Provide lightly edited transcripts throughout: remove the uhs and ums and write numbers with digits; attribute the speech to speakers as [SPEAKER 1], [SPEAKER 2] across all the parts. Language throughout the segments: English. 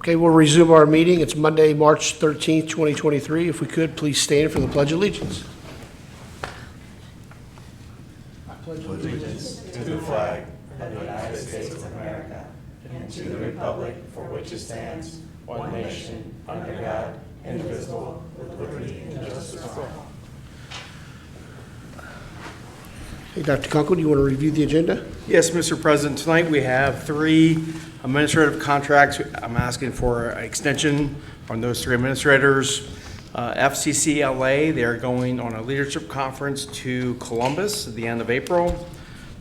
[SPEAKER 1] Okay, we'll resume our meeting. It's Monday, March 13th, 2023. If we could, please stand for the Pledge of Allegiance. Hey, Dr. Kunkel, do you want to review the agenda?
[SPEAKER 2] Yes, Mr. President. Tonight we have 3 administrative contracts. I'm asking for an extension on those 3 administrators. FCCLA, they're going on a leadership conference to Columbus at the end of April.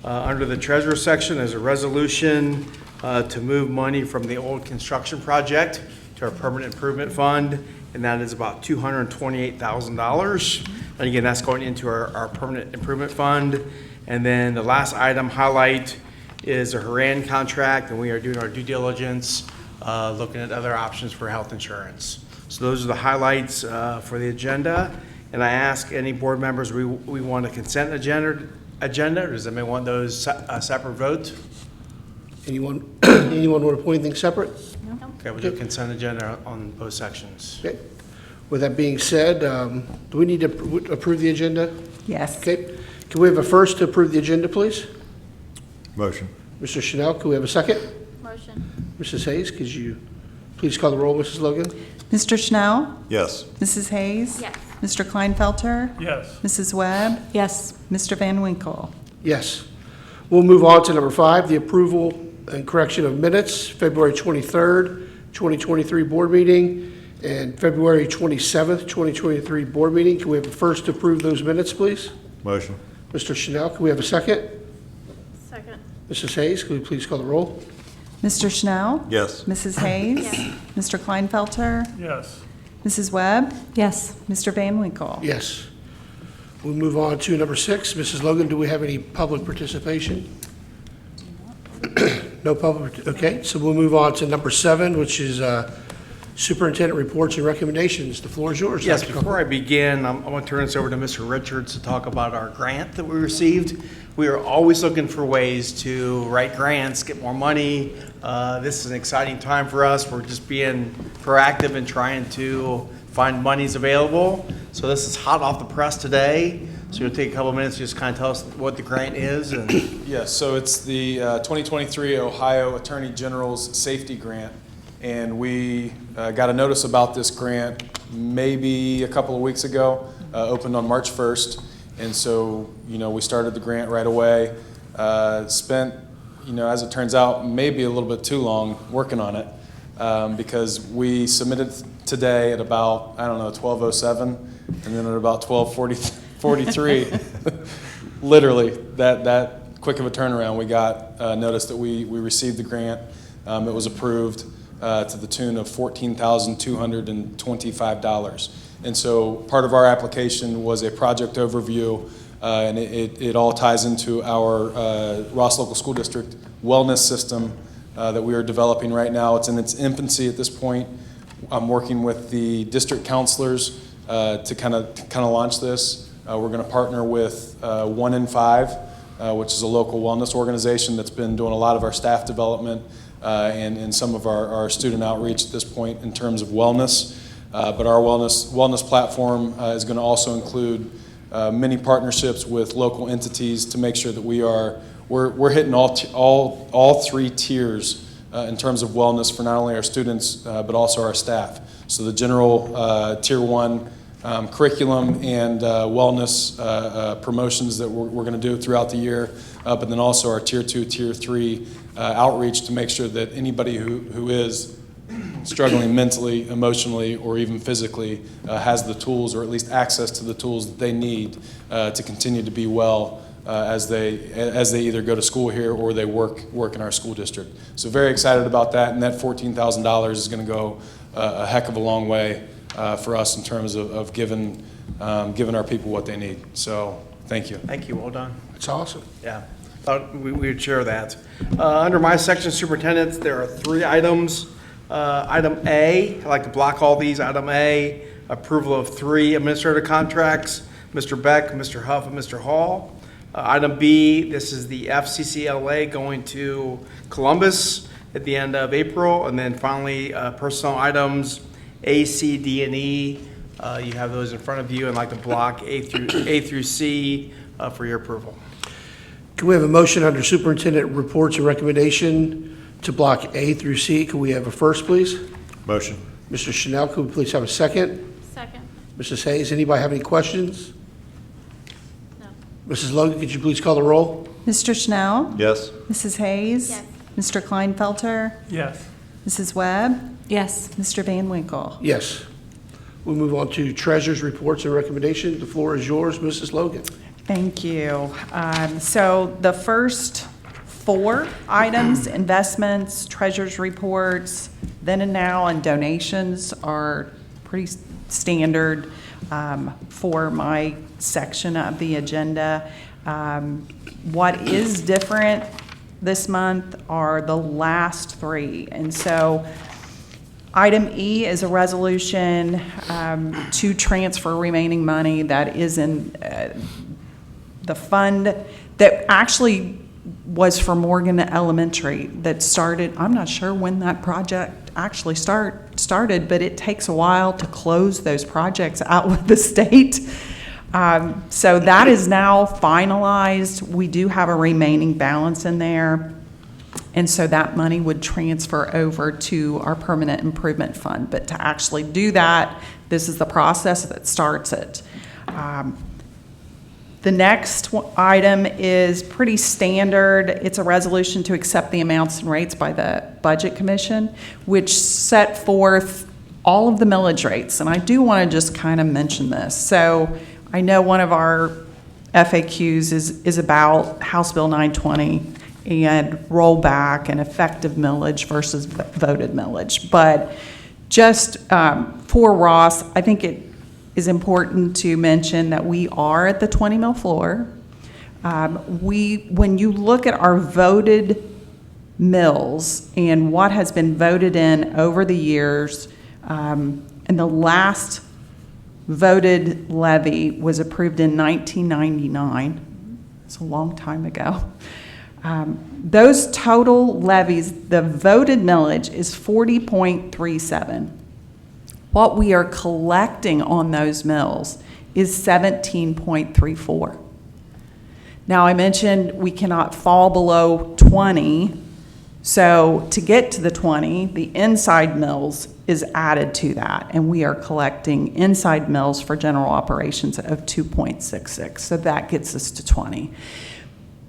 [SPEAKER 2] Under the Treasurer section, there's a resolution to move money from the old construction project to our permanent improvement fund, and that is about $228,000. And again, that's going into our permanent improvement fund. And then the last item highlight is a Haran contract, and we are doing our due diligence, looking at other options for health insurance. So those are the highlights for the agenda. And I ask any board members, we want a consent agenda, or does anybody want those separate votes?
[SPEAKER 1] Anyone want to put anything separate?
[SPEAKER 3] No.
[SPEAKER 2] Okay, we'll do a consent agenda on both sections.
[SPEAKER 1] Okay. With that being said, do we need to approve the agenda?
[SPEAKER 3] Yes.
[SPEAKER 1] Okay. Can we have a first to approve the agenda, please?
[SPEAKER 4] Motion.
[SPEAKER 1] Mr. Chanel, can we have a second?
[SPEAKER 3] Motion.
[SPEAKER 1] Mrs. Hayes, could you please call the roll, Mrs. Logan?
[SPEAKER 5] Mr. Schnell?
[SPEAKER 4] Yes.
[SPEAKER 5] Mrs. Hayes?
[SPEAKER 3] Yes.
[SPEAKER 5] Mr. Kleinfelter?
[SPEAKER 6] Yes.
[SPEAKER 5] Mrs. Webb?
[SPEAKER 3] Yes.
[SPEAKER 5] Mr. Van Winkle?
[SPEAKER 1] Yes. We'll move on to number 5, the approval and correction of minutes, February 23rd, 2023 board meeting, and February 27th, 2023 board meeting. Can we have a first to approve those minutes, please?
[SPEAKER 4] Motion.
[SPEAKER 1] Mr. Chanel, can we have a second?
[SPEAKER 3] Second.
[SPEAKER 1] Mrs. Hayes, can we please call the roll?
[SPEAKER 5] Mr. Schnell?
[SPEAKER 4] Yes.
[SPEAKER 5] Mrs. Hayes?
[SPEAKER 3] Yes.
[SPEAKER 5] Mr. Kleinfelter?
[SPEAKER 6] Yes.
[SPEAKER 5] Mrs. Webb?
[SPEAKER 3] Yes.
[SPEAKER 5] Mr. Van Winkle?
[SPEAKER 1] Yes. We'll move on to number 6. Mrs. Logan, do we have any public participation? No public, okay, so we'll move on to number 7, which is superintendent reports and recommendations. The floor is yours.
[SPEAKER 2] Yes,
[SPEAKER 1] Dr.
[SPEAKER 2] before I begin, I want to turn this over to Mr. Richards to talk about our grant that we received. We are always looking for ways to write grants, get more money. This is an exciting time for us. We're just being proactive and trying to find monies available. So this is hot off the press today. So you'll take a couple of minutes to just kind of tell us what the grant is. And
[SPEAKER 7] Yes, so it's the 2023 Ohio Attorney General's Safety Grant. And we got a notice about this grant maybe a couple of weeks ago, opened on March 1st. And so, we started the grant right away. Spent, as it turns out, maybe a little bit too long working on it because we submitted today at about, 12:07, and then at about 12:43, literally that quick of a turnaround, we got notice that we received the grant. It was approved to the tune of $14,225. And so part of our application was a project overview, and it all ties into our Ross Local School District wellness system that we are developing right now. It's in its infancy at this point. I'm working with the district counselors to kind of launch this. We're going to partner with 1 in 5, which is a local wellness organization that's been doing a lot of our staff development and some of our student outreach at this point in terms of wellness. But our wellness platform is going to also include many partnerships with local entities to make sure that we're hitting all 3 tiers in terms of wellness for not only our students but also our staff. So the general tier 1 curriculum and wellness promotions that we're going to do throughout the year, but then also our tier 2, tier 3 outreach to make sure that anybody who is struggling mentally, emotionally, or even physically has the tools, or at least access to the tools that they need to continue to be well as they either go to school here or they work in our school district. So very excited about that, and that $14,000 is going to go a heck of a long way for us in terms of giving our people what they need. So thank you.
[SPEAKER 2] thank you, well done.
[SPEAKER 1] That's awesome.
[SPEAKER 2] Yeah, thought we would share that. Under my section, superintendents, there are 3 items. Item A, I'd like to block all these. Item A, approval of 3 administrative contracts, Mr. Beck, Mr. Huff, and Mr. Hall. Item B, this is the FCCLA going to Columbus, at the end of April. And then finally, personnel items, A, C, D, and E. You have those in front of you, and like to block A through C for your approval.
[SPEAKER 1] Can we have a motion under superintendent reports and recommendation to block A through C? Can we have a first, please?
[SPEAKER 4] Motion.
[SPEAKER 1] Mr. Chanel, could we please have a second?
[SPEAKER 3] Second.
[SPEAKER 1] Mrs. Hayes, anybody have any questions?
[SPEAKER 3] No.
[SPEAKER 1] Mrs. Logan, could you please call the roll?
[SPEAKER 5] Mr. Schnell?
[SPEAKER 4] Yes.
[SPEAKER 5] Mrs. Hayes?
[SPEAKER 3] Yes.
[SPEAKER 5] Mr. Kleinfelter?
[SPEAKER 6] Yes.
[SPEAKER 5] Mrs. Webb?
[SPEAKER 8] Yes.
[SPEAKER 5] Mr. Van Winkle?
[SPEAKER 1] Yes. We'll move on to treasurer's reports and recommendation. The floor is yours, Mrs. Logan.
[SPEAKER 5] Thank you. So the first 4 items, investments, treasurer's reports, then and now, and donations are pretty standard for my section of the agenda. What is different this month are the last 3. And so item E is a resolution to transfer remaining money that is in the fund that actually was for Morgan Elementary that started, I'm not sure when that project actually started, but it takes a while to close those projects out with the state. So that is now finalized. We do have a remaining balance in there. And so that money would transfer over to our permanent improvement fund. But to actually do that, this is the process that starts it. The next item is pretty standard. It's a resolution to accept the amounts and rates by the Budget Commission, which set forth all of the millage rates. And I do want to just kind of mention this. So I know one of our FAQs is about House Bill 920 and rollback and effective millage versus voted millage. But just for Ross, I think it is important to mention that we are at the 20 mil floor. When you look at our voted mills and what has been voted in over the years, and the last voted levy was approved in 1999. It's a long time ago. Those total levies, the voted millage is 40.37. What we are collecting on those mills is 17.34. Now, I mentioned we cannot fall below 20. So to get to the 20, the inside mills is added to that. And we are collecting inside mills for general operations of 2.66. So that gets us to 20.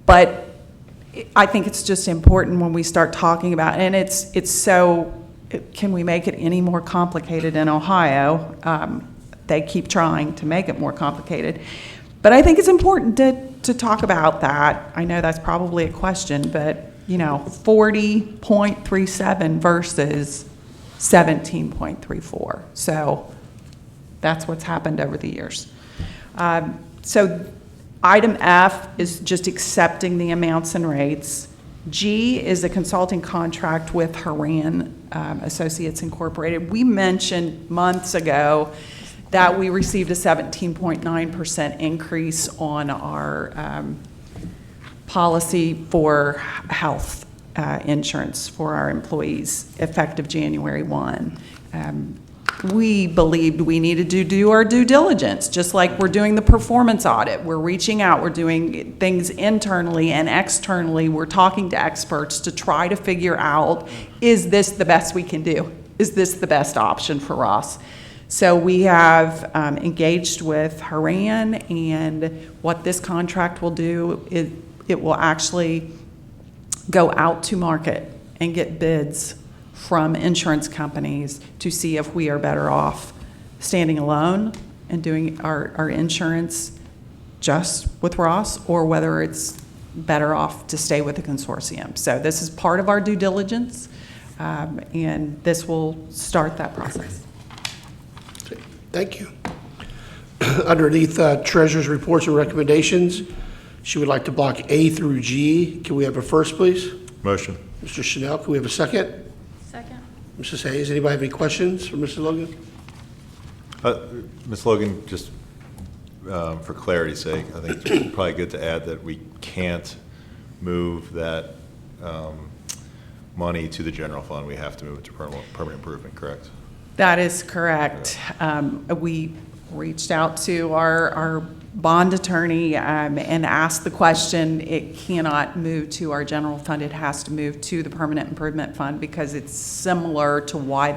[SPEAKER 5] But I think it's just important when we start talking about, and it's so, can we make it any more complicated in Ohio? They keep trying to make it more complicated. But I think it's important to talk about that. I know that's probably a question, but 40.37 versus 17.34. So that's what's happened over the years. So item F is just accepting the amounts and rates. G is a consulting contract with Haran Associates Incorporated. We mentioned months ago that we received a 17.9% increase on our policy for health insurance for our employees effective January 1. We believed we needed to do our due diligence, just like we're doing the performance audit. We're reaching out, we're doing things internally and externally. We're talking to experts to try to figure out, is this the best we can do? Is this the best option for us? So we have engaged with Haran, and what this contract will do is it will actually go out to market and get bids from insurance companies to see if we are better off standing alone and doing our insurance just with Ross, or whether it's better off to stay with the consortium. So this is part of our due diligence, and this will start that process.
[SPEAKER 1] Thank you. Underneath treasurer's reports and recommendations, she would like to block A through G. Can we have a first, please?
[SPEAKER 4] Motion.
[SPEAKER 1] Mr. Chanel, can we have a second?
[SPEAKER 3] Second.
[SPEAKER 1] Mrs. Hayes, anybody have any questions for Mr. Logan?
[SPEAKER 4] Ms. Logan, just for clarity's sake, I think it's probably good to add that we can't move that money to the general fund, we have to move it to permanent improvement, correct?
[SPEAKER 5] That is correct. We reached out to our bond attorney and asked the question. It cannot move to our general fund. It has to move to the permanent improvement fund because it's similar to why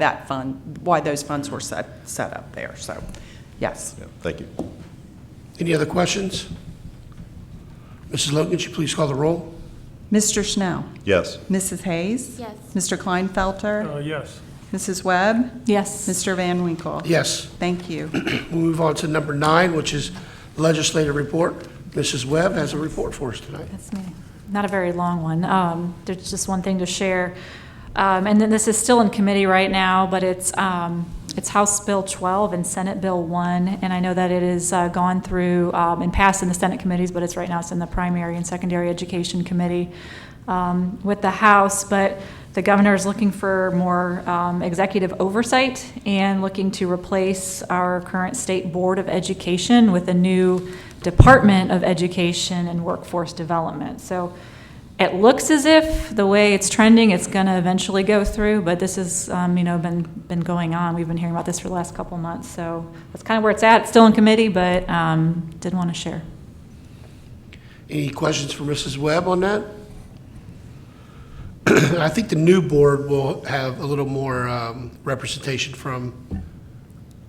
[SPEAKER 5] those funds were set up there. So, yes.
[SPEAKER 4] Yeah, thank you.
[SPEAKER 1] Any other questions? Mrs. Logan, could you please call the roll?
[SPEAKER 5] Mr. Schnell.
[SPEAKER 4] Yes.
[SPEAKER 5] Mrs. Hayes.
[SPEAKER 3] Yes.
[SPEAKER 5] Mr. Kleinfelter.
[SPEAKER 6] Yes.
[SPEAKER 5] Mrs. Webb.
[SPEAKER 3] Yes.
[SPEAKER 5] Mr. Van Winkle.
[SPEAKER 1] Yes.
[SPEAKER 5] Thank you.
[SPEAKER 1] We'll move on to number 9, which is legislative report. Mrs. Webb has a report for us tonight.
[SPEAKER 3] That's me. Not a very long one. There's just one thing to share. And then this is still in committee right now, but it's House Bill 12 and Senate Bill 1. And I know that it is gone through and passed in the Senate committees, but right now it's in the primary and secondary education committee with the House. But the governor is looking for more executive oversight and looking to replace our current state board of education with a new Department of Education and Workforce Development. So it looks as if the way it's trending, it's going to eventually go through, but this has been going on. We've been hearing about this for the last couple of months, so that's kind of where it's at. It's still in committee, but did want to share.
[SPEAKER 1] Any questions for Mrs. Webb on that? I think the new board will have a little more representation from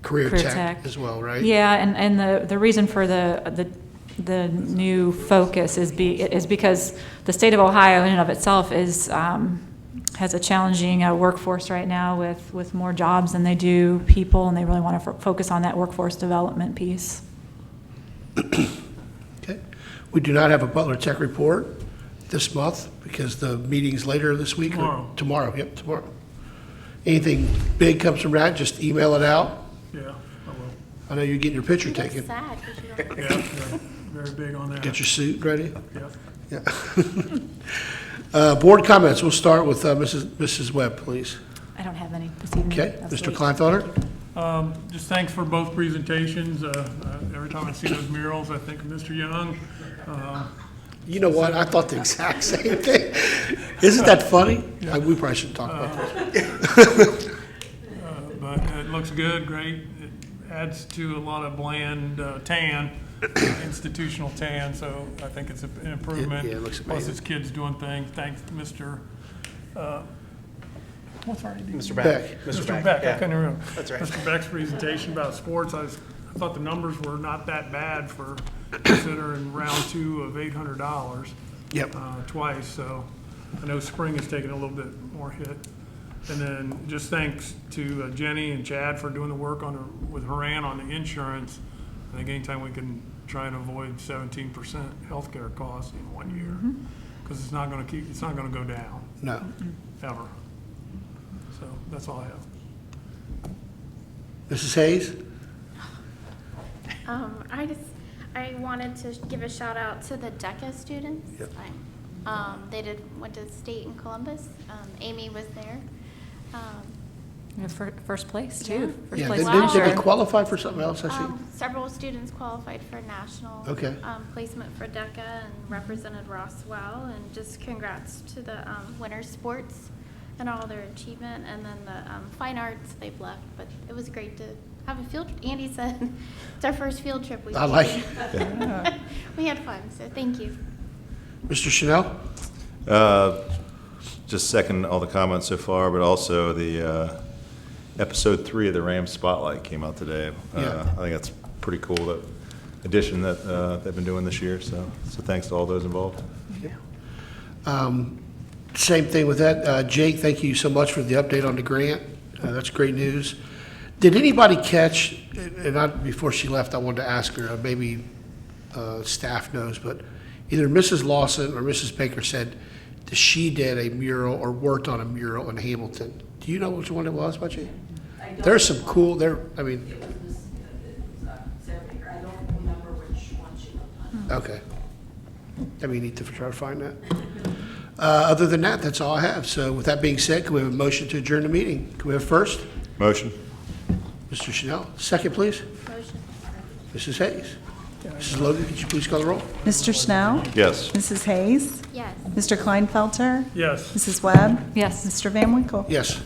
[SPEAKER 1] Career
[SPEAKER 3] Career
[SPEAKER 1] Tech
[SPEAKER 3] Tech.
[SPEAKER 1] as well, right?
[SPEAKER 3] Yeah, and the reason for the new focus is because the state of Ohio in and of itself has a challenging workforce right now with more jobs than they do people, and they really want to focus on that workforce development piece.
[SPEAKER 1] Okay. We do not have a Butler Tech report this month because the meeting's later this week.
[SPEAKER 6] Tomorrow.
[SPEAKER 1] Tomorrow, yep, tomorrow. Anything big comes from that, just email it out.
[SPEAKER 6] Yeah, I will.
[SPEAKER 1] I know you're getting your picture
[SPEAKER 3] It's
[SPEAKER 1] taken.
[SPEAKER 3] sad 'cause you don't-
[SPEAKER 6] Yeah, very big on that.
[SPEAKER 1] Get your suit ready.
[SPEAKER 6] Yeah.
[SPEAKER 1] Yeah. Board comments, we'll start with Mrs. Webb, please.
[SPEAKER 3] I don't have any this evening.
[SPEAKER 1] Okay,
[SPEAKER 3] That's
[SPEAKER 1] Mr.
[SPEAKER 3] late.
[SPEAKER 1] Kleinfelder?
[SPEAKER 6] Just thanks for both presentations. Every time I see those murals, I think of Mr. Young.
[SPEAKER 1] You know what, I thought the exact same thing. Isn't that funny? We probably shouldn't talk about this.
[SPEAKER 6] But it looks good, great. It adds to a lot of bland tan, institutional tan, so I think it's an improvement.
[SPEAKER 1] Yeah, it looks
[SPEAKER 6] Plus,
[SPEAKER 1] amazing.
[SPEAKER 6] it's kids doing things. Thanks, Mr. What's our name?
[SPEAKER 2] Mr.
[SPEAKER 1] Beck.
[SPEAKER 2] Beck.
[SPEAKER 6] Mr. Beck, I
[SPEAKER 2] yeah.
[SPEAKER 6] couldn't remember.
[SPEAKER 2] That's right.
[SPEAKER 6] Mr. Beck's presentation about sports, I thought the numbers were not that bad for considering round 2 of $800.
[SPEAKER 1] Yep.
[SPEAKER 6] Twice, so I know spring has taken a little bit more hit. And then just thanks to Jenny and Chad for doing the work with Haran on the insurance. I think anytime we can try and avoid 17% healthcare costs in 1 year, because it's not going to go down
[SPEAKER 1] No.
[SPEAKER 6] ever. So that's all I have.
[SPEAKER 1] Mrs. Hayes?
[SPEAKER 8] I wanted to give a shout out to the DECA students.
[SPEAKER 1] Yep.
[SPEAKER 8] They went to state in Columbus. Amy was there.
[SPEAKER 3] Yeah, first place,
[SPEAKER 8] Yeah.
[SPEAKER 3] too. First
[SPEAKER 1] Yeah,
[SPEAKER 3] place
[SPEAKER 1] did they
[SPEAKER 3] finisher.
[SPEAKER 1] qualify for something else, I see?
[SPEAKER 8] Several students qualified for national
[SPEAKER 1] Okay.
[SPEAKER 8] placement for DECA and represented Ross well. And just congrats to the winter sports and all their achievement. And then the fine arts, they've left. But it was great to have a field. Andy said it's our first field trip we've
[SPEAKER 1] I like
[SPEAKER 8] taken.
[SPEAKER 1] it.
[SPEAKER 8] We had fun, so thank you.
[SPEAKER 1] Mr. Chanel?
[SPEAKER 4] Just second all the comments so far, but also the episode 3 of the Rams Spotlight came out today.
[SPEAKER 1] Yeah.
[SPEAKER 4] I think that's pretty cool, that addition that they've been doing this year, so thanks to all those involved.
[SPEAKER 1] Same thing with that. Jake, thank you so much for the update on the grant. That's great news. Did anybody catch, and before she left, I wanted to ask her, maybe staff knows, but either Mrs. Lawson or Mrs. Baker said that she did a mural or worked on a mural in Hamilton. Do you know which one it was, Butchie? There's some cool, Sarah Baker. I don't remember which one she worked on. Okay. That'd be neat to try to find that. Other than that, that's all I have. So with that being said, can we have a motion to adjourn the meeting? Can we have first?
[SPEAKER 4] Motion?
[SPEAKER 1] Mr. Chanel. Second, please.
[SPEAKER 8] Motion.
[SPEAKER 1] Mrs. Hayes. Mrs. Logan, could you please call the roll?
[SPEAKER 5] Mr. Snow?
[SPEAKER 4] Yes.
[SPEAKER 5] Mrs. Hayes?
[SPEAKER 8] Yes.
[SPEAKER 5] Mr. Kleinfelter?
[SPEAKER 6] Yes.
[SPEAKER 5] Mrs. Webb?
[SPEAKER 3] Yes.
[SPEAKER 5] Mr. Van Winkle?
[SPEAKER 1] Yes.